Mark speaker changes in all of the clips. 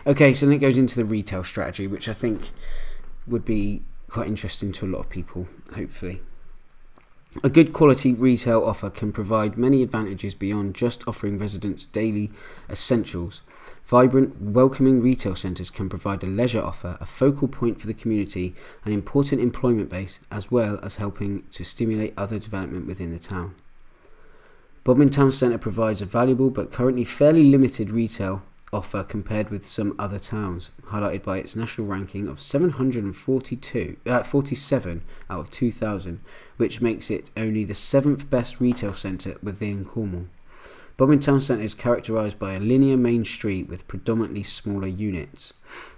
Speaker 1: Okay, so then it goes into the retail strategy, which I think would be quite interesting to a lot of people, hopefully. A good quality retail offer can provide many advantages beyond just offering residents daily essentials. Vibrant, welcoming retail centres can provide a leisure offer, a focal point for the community, an important employment base, as well as helping to stimulate other development within the town. Bodmin Town Centre provides a valuable but currently fairly limited retail offer compared with some other towns, highlighted by its national ranking of 47 out of 2,000, which makes it only the 7th best retail centre within Cornwall. Bodmin Town Centre is characterised by a linear main street with predominantly smaller units.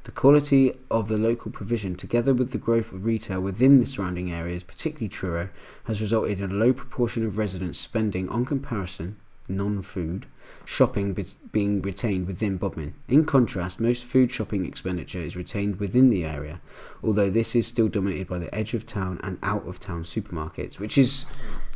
Speaker 1: The quality of the local provision, together with the growth of retail within the surrounding areas, particularly Truro, has resulted in a low proportion of residents spending, on comparison, non-food shopping being retained within Bodmin. In contrast, most food shopping expenditure is retained within the area, although this is still dominated by the edge of town and out of town supermarkets, which is,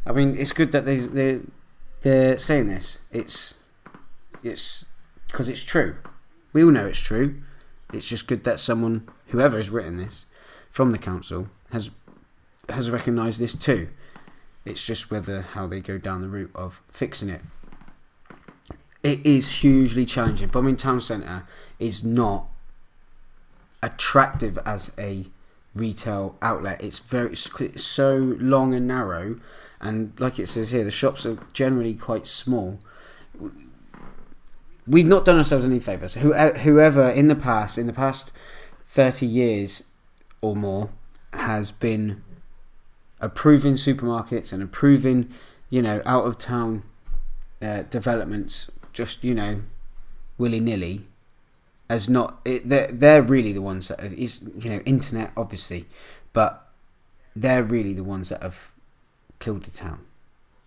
Speaker 1: I mean, it's good that they're saying this. It's because it's true. We all know it's true. It's just good that someone, whoever has written this from the council, has recognised this too. It's just how they go down the route of fixing it. It is hugely challenging. Bodmin Town Centre is not attractive as a retail outlet. It's so long and narrow, and like it says here, the shops are generally quite small. We've not done ourselves any favours. Whoever in the past 30 years or more has been approving supermarkets and approving, out of town developments, just willy-nilly, as not they're really the ones that is internet obviously, but they're really the ones that have killed the town.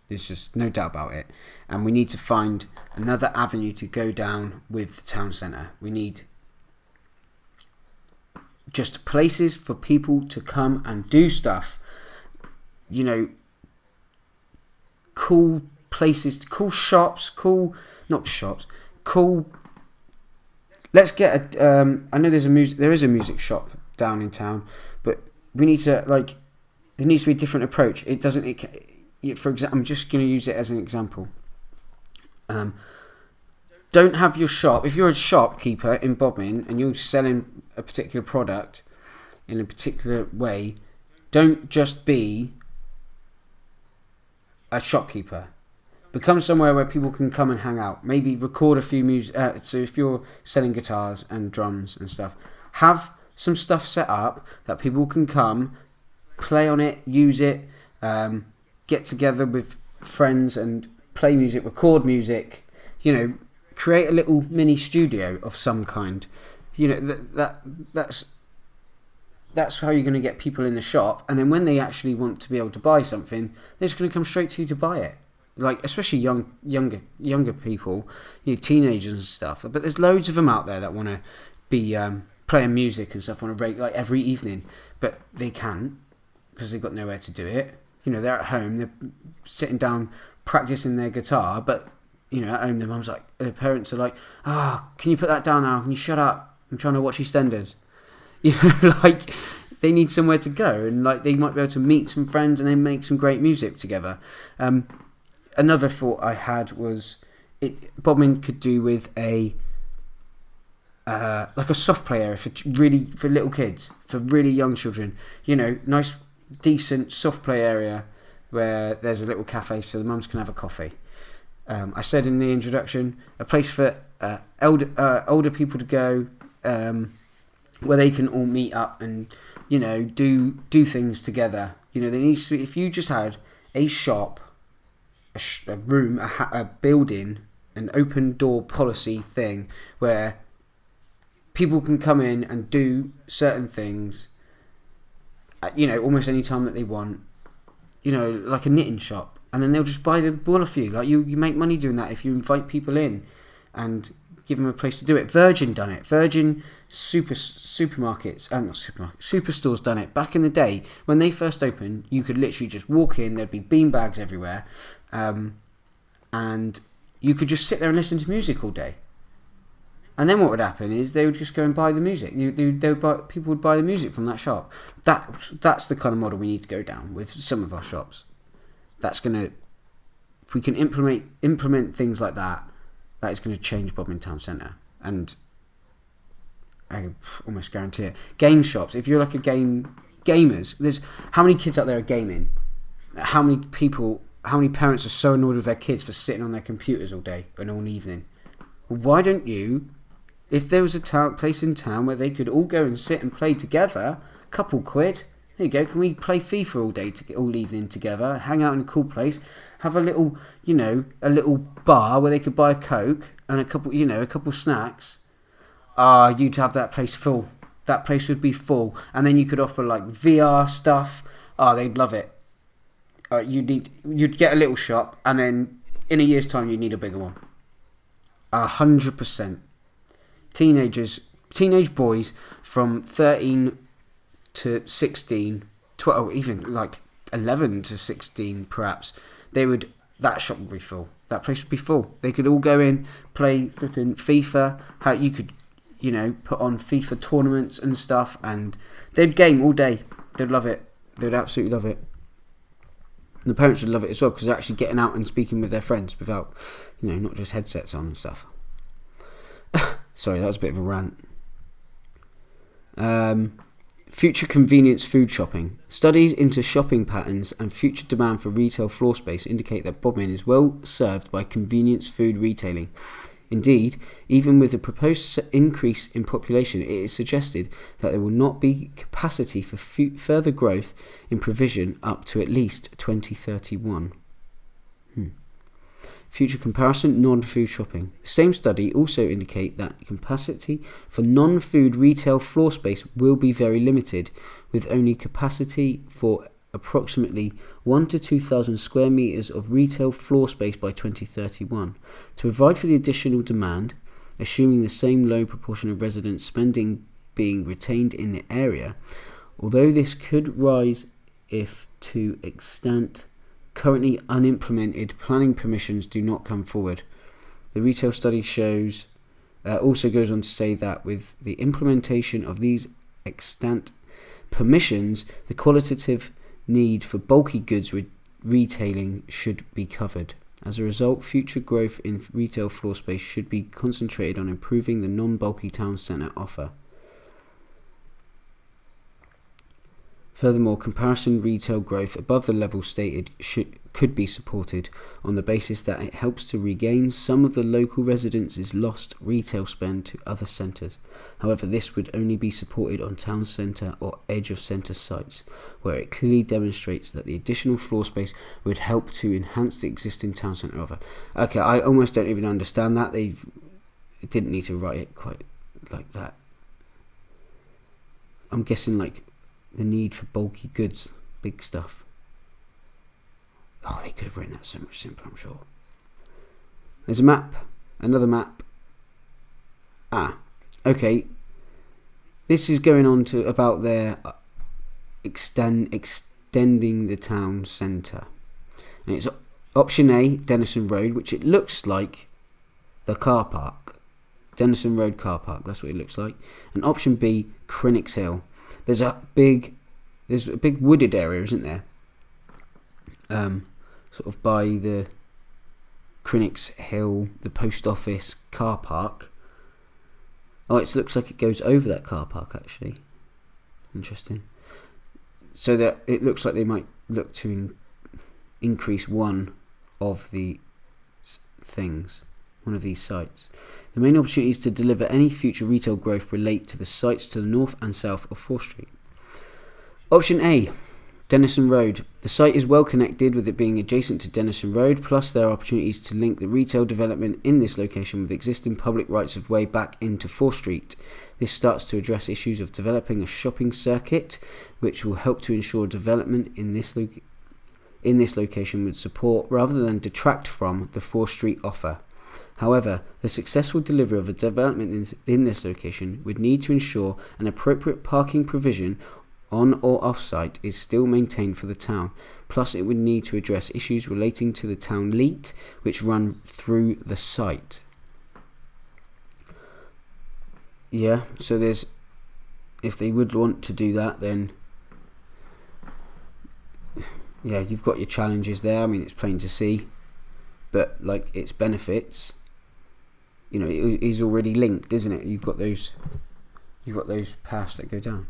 Speaker 1: There's just no doubt about it, and we need to find another avenue to go down with the town centre. We need just places for people to come and do stuff, cool places, cool shops, let's get I know there is a music shop down in town, but we need to there needs to be a different approach. For example, I'm just going to use it as an example. Don't have your shop, if you're a shopkeeper in Bodmin and you're selling a particular product in a particular way, don't just be a shopkeeper. Become somewhere where people can come and hang out. Maybe record a few music. So if you're selling guitars and drums and stuff, have some stuff set up that people can come, play on it, use it, get together with friends and play music, record music. Create a little mini studio of some kind. That's how you're going to get people in the shop, and then when they actually want to be able to buy something, they're just going to come straight to you to buy it. Especially younger people, teenagers and stuff. But there's loads of them out there that want to be playing music and stuff on a every evening, but they can't because they've got nowhere to do it. They're at home, they're sitting down practicing their guitar, but at home their parents are like, can you put that down now? Can you shut up? I'm trying to watch EastEnders. They need somewhere to go, and they might be able to meet some friends and then make some great music together. Another thought I had was Bodmin could do with a soft play area for little kids, for really young children. Nice, decent soft play area where there's a little cafe so the mums can have a coffee. I said in the introduction, a place for older people to go, where they can all meet up and do things together. There needs to be, if you just had a shop, a room, a building, an open door policy thing where people can come in and do certain things almost any time that they want, like a knitting shop, and then they'll just buy the ball off you. You make money doing that if you invite people in and give them a place to do it. Virgin done it. Virgin supermarkets, not supermarkets, superstores done it. Back in the day, when they first opened, you could literally just walk in, there'd be beanbags everywhere, and you could just sit there and listen to music all day. And then what would happen is they would just go and buy the music. People would buy the music from that shop. That's the kind of model we need to go down with some of our shops. That's going to, if we can implement things like that, that is going to change Bodmin Town Centre. And I almost guarantee it. Game shops, if you're like gamers, there's how many kids out there are gaming? How many parents are so annoyed with their kids for sitting on their computers all day and all evening? Why don't you, if there was a place in town where they could all go and sit and play together, a couple quid, there you go, can we play FIFA all day, all evening together, hang out in a cool place, have a little bar where they could buy a Coke and a couple snacks. You'd have that place full. That place would be full. And then you could offer like VR stuff. They'd love it. You'd get a little shop, and then in a year's time you'd need a bigger one. 100%. Teenage boys from 13 to 16, 12, even like 11 to 16 perhaps, that shop would be full. That place would be full. They could all go in, play flipping FIFA. How you could, put on FIFA tournaments and stuff, and they'd game all day. They'd love it. They'd absolutely love it. And the parents would love it as well, because they're actually getting out and speaking with their friends without, not just headsets on and stuff. Sorry, that was a bit of a rant. Future convenience food shopping. Studies into shopping patterns and future demand for retail floor space indicate that Bodmin is well served by convenience food retailing. Indeed, even with the proposed increase in population, it is suggested that there will not be capacity for further growth in provision up to at least 2031. Future comparison, non-food shopping. The same study also indicate that capacity for non-food retail floor space will be very limited, with only capacity for approximately 1,000 to 2,000 square metres of retail floor space by 2031. To provide for the additional demand, assuming the same low proportion of residents spending being retained in the area, although this could rise if to extent currently unimplemented planning permissions do not come forward. The retail study also goes on to say that with the implementation of these extant permissions, the qualitative need for bulky goods retailing should be covered. As a result, future growth in retail floor space should be concentrated on improving the non-bulky town centre offer. Furthermore, comparison retail growth above the level stated could be supported on the basis that it helps to regain some of the local residents' lost retail spend to other centres. However, this would only be supported on town centre or edge of centre sites, where it clearly demonstrates that the additional floor space would help to enhance the existing town centre offer. Okay, I almost don't even understand that. They didn't need to write it quite like that. I'm guessing like the need for bulky goods, big stuff. Oh, they could have written that so much simpler, I'm sure. There's a map, another map. Okay. This is going on to about their extending the town centre. And it's option A, Dennison Road, which it looks like the car park. Dennison Road car park, that's what it looks like. And option B, Crinics Hill. There's a big wooded area, isn't there? Sort of by the Crinics Hill, the post office car park. Oh, it looks like it goes over that car park, actually. Interesting. So that it looks like they might look to increase one of the things, one of these sites. The main opportunities to deliver any future retail growth relate to the sites to the north and south of 4th Street. Option A, Dennison Road. The site is well connected, with it being adjacent to Dennison Road, plus there are opportunities to link the retail development in this location with existing public rights of way back into 4th Street. This starts to address issues of developing a shopping circuit, which will help to ensure development in this location would support rather than detract from the 4th Street offer. However, the successful delivery of a development in this location would need to ensure an appropriate parking provision on or off-site is still maintained for the town. Plus, it would need to address issues relating to the town leet, which run through the site. yeah, so if they would want to do that, then yeah, you've got your challenges there. I mean, it's plain to see, but like its benefits, you know, it is already linked, isn't it? You've got those paths that go down.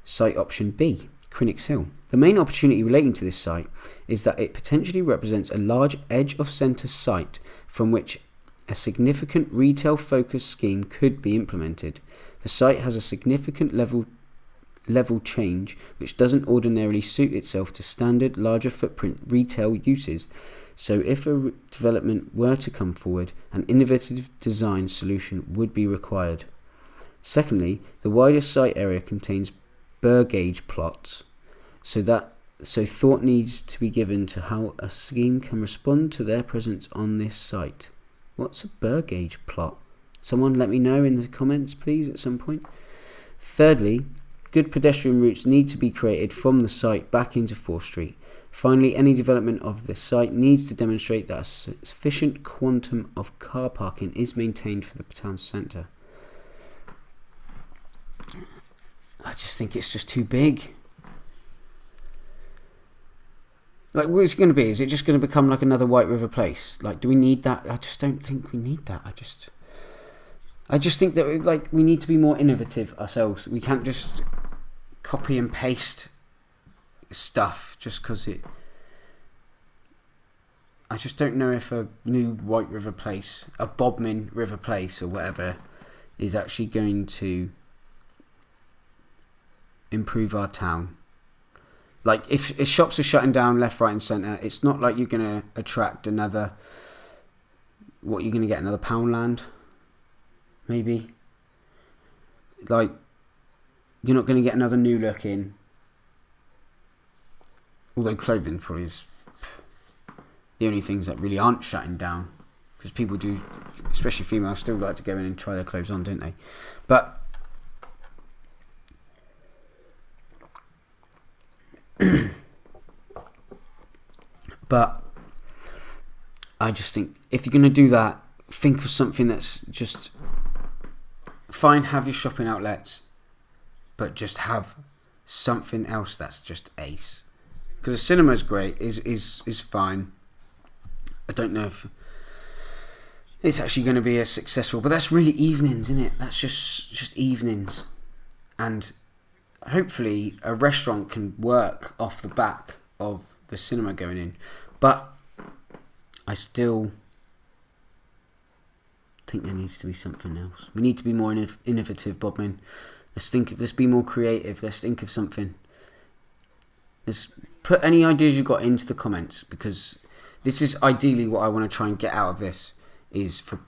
Speaker 1: Site option B, Crinics Hill. The main opportunity relating to this site is that it potentially represents a large edge of centre site from which a significant retail focused scheme could be implemented. The site has a significant level change which doesn't ordinarily suit itself to standard larger footprint retail uses. So if a development were to come forward, an innovative design solution would be required. Secondly, the wider site area contains burr gauge plots, so thought needs to be given to how a scheme can respond to their presence on this site. What's a burr gauge plot? Someone let me know in the comments, please, at some point. Thirdly, good pedestrian routes need to be created from the site back into 4th Street. Finally, any development of the site needs to demonstrate that a sufficient quantum of car parking is maintained for the town centre. I just think it's just too big. Like, what's it going to be? Is it just going to become like another White River Place? Like, do we need that? I just don't think we need that. I just think that, like, we need to be more innovative ourselves. We can't just copy and paste stuff just because it... I just don't know if a new White River Place, a Bodmin River Place or whatever, is actually going to improve our town. Like, if shops are shutting down left, right and centre, it's not like you're going to attract another... What, you're going to get another Poundland? Maybe. Like, you're not going to get another New Look in. Although clothing probably is the only things that really aren't shutting down. Because people do, especially females, still like to go in and try their clothes on, don't they? But... But I just think if you're going to do that, think of something that's just fine. Have your shopping outlets, but just have something else that's just ace. Because the cinema's great, is fine. I don't know if it's actually going to be as successful, but that's really evenings, isn't it? That's just evenings, and hopefully a restaurant can work off the back of the cinema going in. But I still think there needs to be something else. We need to be more innovative, Bodmin. Let's be more creative. Let's think of something. Let's put any ideas you've got into the comments, because this is ideally what I want to try and get out of this, is for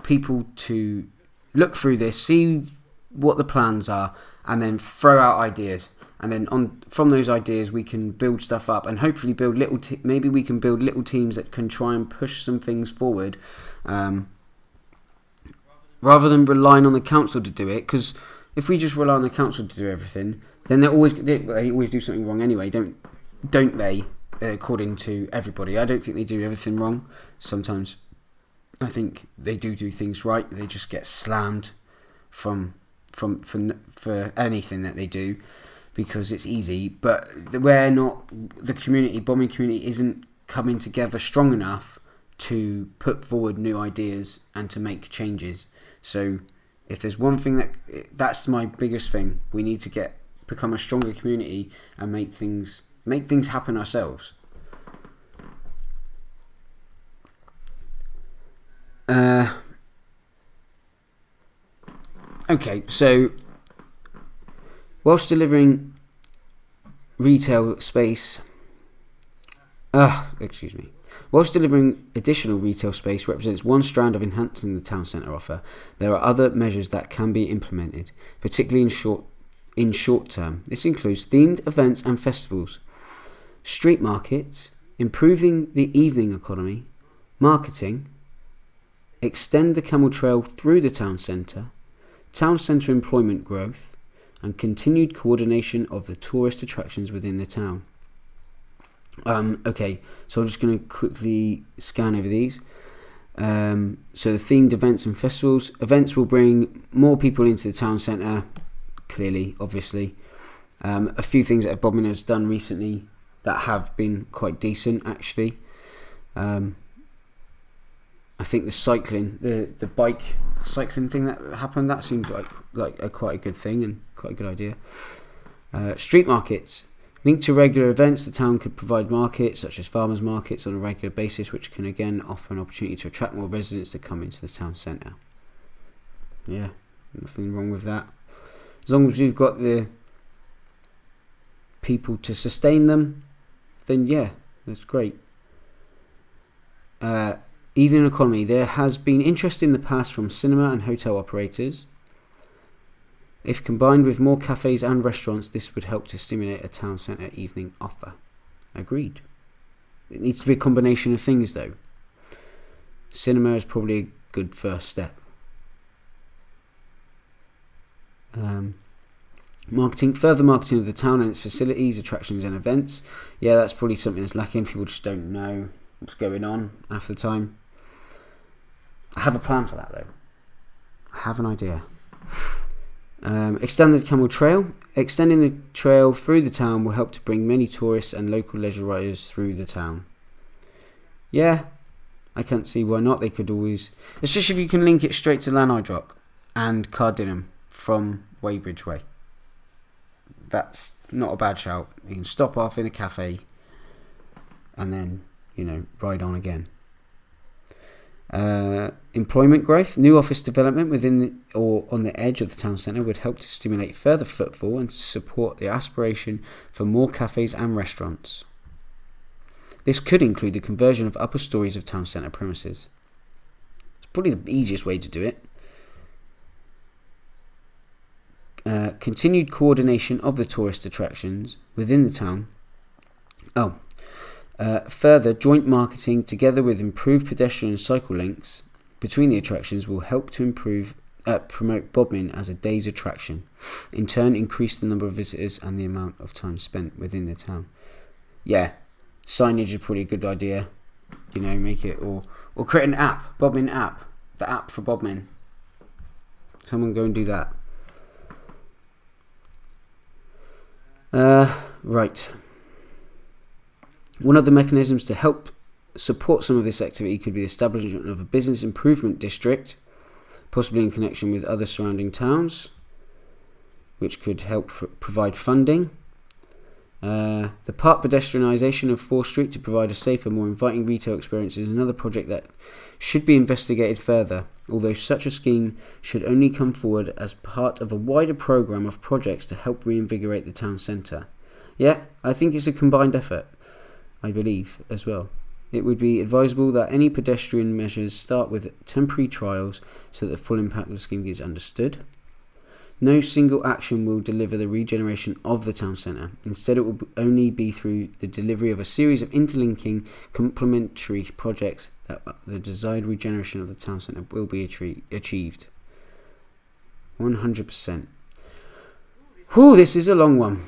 Speaker 1: people to look through this, see what the plans are, and then throw out ideas. And then from those ideas we can build stuff up, and hopefully build maybe we can build little teams that can try and push some things forward, rather than relying on the council to do it. Because if we just rely on the council to do everything, then they always do something wrong anyway, don't they? According to everybody, I don't think they do everything wrong. Sometimes I think they do things right. They just get slammed for anything that they do, because it's easy. But we're not, the community, Bodmin community, isn't coming together strong enough to put forward new ideas and to make changes. So if there's one thing that's my biggest thing, we need to become a stronger community and make things happen ourselves. Okay, so whilst delivering retail space, whilst delivering additional retail space represents one strand of enhancing the town centre offer, there are other measures that can be implemented, particularly in short term. This includes themed events and festivals, street markets, improving the evening economy, marketing, extend the camel trail through the town centre employment growth, and continued coordination of the tourist attractions within the town. Okay, so I'm just going to quickly scan over these. So the themed events and festivals. Events will bring more people into the town centre, clearly, obviously. A few things that Bodmin has done recently that have been quite decent, actually. I think the cycling, the bike cycling thing that happened, that seems like quite a good thing and quite a good idea. Street markets. Linked to regular events, the town could provide markets, such as farmers' markets, on a regular basis, which can again offer an opportunity to attract more residents to come into the town centre. Yeah, nothing wrong with that. As long as we've got the people to sustain them, then yeah, that's great. Evening economy. There has been interest in the past from cinema and hotel operators. If combined with more cafes and restaurants, this would help to stimulate a town centre evening offer. Agreed. It needs to be a combination of things though. Cinema is probably a good first step. Marketing. Further marketing of the town and its facilities, attractions and events. Yeah, that's probably something that's lacking. People just don't know what's going on half the time. I have a plan for that though. I have an idea. Extend the camel trail. Extending the trail through the town will help to bring many tourists and local leisure riders through the town. Yeah, I can't see why not. They could always, especially if you can link it straight to Lanarkrock and Cardinham from Weybridge Way. That's not a bad shout. You can stop off in a cafe and then, ride on again. Employment growth. New office development within or on the edge of the town centre would help to stimulate further footfall and support the aspiration for more cafes and restaurants. This could include the conversion of upper stories of town centre premises. It's probably the easiest way to do it. Continued coordination of the tourist attractions within the town. Further, joint marketing together with improved pedestrian and cycle links between the attractions will help to promote Bodmin as a day's attraction. In turn, increase the number of visitors and the amount of time spent within the town. Yeah, signage is probably a good idea. Make it or create an app, Bodmin app, the app for Bodmin. Someone go and do that. Right. One of the mechanisms to help support some of this activity could be the establishment of a business improvement district, possibly in connection with other surrounding towns, which could help provide funding. The park pedestrianisation of 4th Street to provide a safer, more inviting retail experience is another project that should be investigated further, although such a scheme should only come forward as part of a wider programme of projects to help reinvigorate the town centre. Yeah, I think it's a combined effort, I believe, as well. It would be advisable that any pedestrian measures start with temporary trials so that the full impact of the scheme is understood. No single action will deliver the regeneration of the town centre. Instead, it will only be through the delivery of a series of interlinking complementary projects that the desired regeneration of the town centre will be achieved. 100%. Whew, this is a long one.